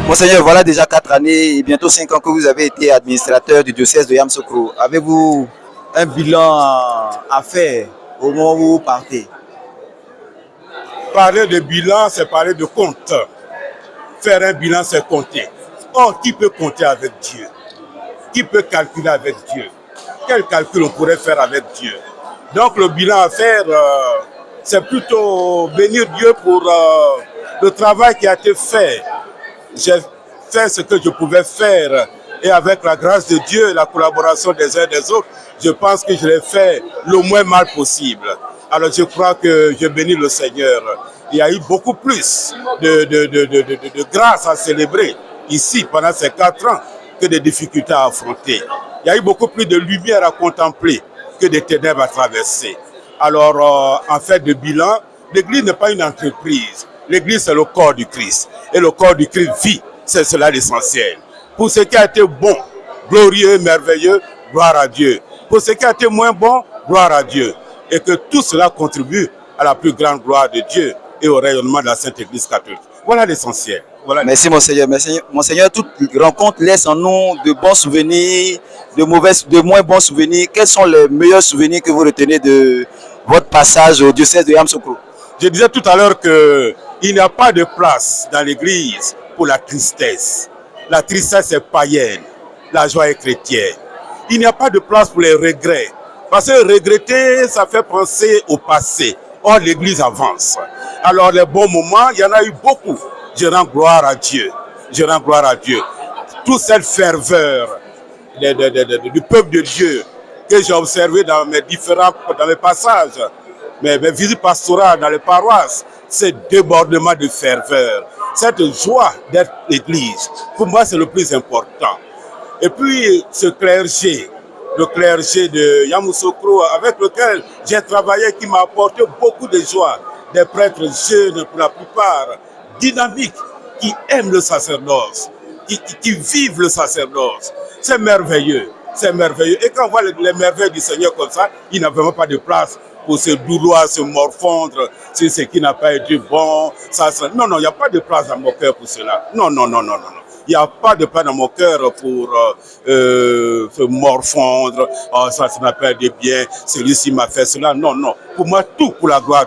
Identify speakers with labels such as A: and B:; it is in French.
A: Monseigneur, voilà déjà 4 années et bientôt 5 ans que vous avez été administrateur du diocèse de Yamoussoukro. Avez-vous un bilan à faire au moment où vous partez?
B: Parler de bilan, c'est parler de compte. Faire un bilan, c'est compter. Or, qui peut compter avec Dieu? Qui peut calculer avec Dieu? Quel calcul on pourrait faire avec Dieu? Donc, le bilan à faire, c'est plutôt bénir Dieu pour le travail qui a été fait. J'ai fait ce que je pouvais faire et avec la grâce de Dieu et la collaboration des uns et des autres, je pense que je l'ai fait le moins mal possible. Alors je crois que je bénis le Seigneur. Il y a eu beaucoup plus de grâce à célébrer ici pendant ces 4 ans que de difficultés à affronter. Il y a eu beaucoup plus de lumière à contempler que de ténèbres à traverser. Alors en fait de bilan, l'Église n'est pas une entreprise. L'Église, c'est le corps du Christ. Et le corps du Christ vit. C'est cela l'essentiel. Pour ce qui a été bon, glorieux, merveilleux, gloire à Dieu. Pour ce qui a été moins bon, gloire à Dieu. Et que tout cela contribue à la plus grande gloire de Dieu et au rayonnement de la Sainte Église catholique. Voilà l'essentiel. Voilà.
A: Merci Monseigneur. Monseigneur, toute rencontre laisse en nous de bons souvenirs, de moins bons souvenirs. Quels sont les meilleurs souvenirs que vous retenez de votre passage au diocèse de Yamoussoukro?
B: Je disais tout à l'heure qu'il n'y a pas de place dans l'Église pour la tristesse. La tristesse est païenne, la joie est chrétienne. Il n'y a pas de place pour les regrets. Parce que regretter, ça fait penser au passé. Or, l'Église avance. Alors, les bons moments, il y en a eu beaucoup. Je rends gloire à Dieu. Je rends gloire à Dieu. Toute cette ferveur du peuple de Dieu que j'ai observé dans mes passages, mes visites pastorales dans les paroisses, ce débordement de ferveur, cette joie d'être l'Église, pour moi c'est le plus important. Et puis ce clergé, le clergé de Yamoussoukro avec lequel j'ai travaillé, qui m'a apporté beaucoup de joie, des prêtres jeunes pour la plupart, dynamiques, qui aiment le sacerdoce, qui vivent le sacerdoce. C'est merveilleux, c'est merveilleux. Et quand on voit les merveilles du Seigneur comme ça, il n'a vraiment pas de place pour se douloir, se morfondre, sur ce qui n'a pas été bon. Non, il n'y a pas de place dans mon cœur pour cela. Non. Il n'y a pas de place dans mon cœur pour se morfondre. Oh, ça n'a pas été bien, celui-ci m'a fait cela. Non. Pour moi, tout pour la gloire de Dieu.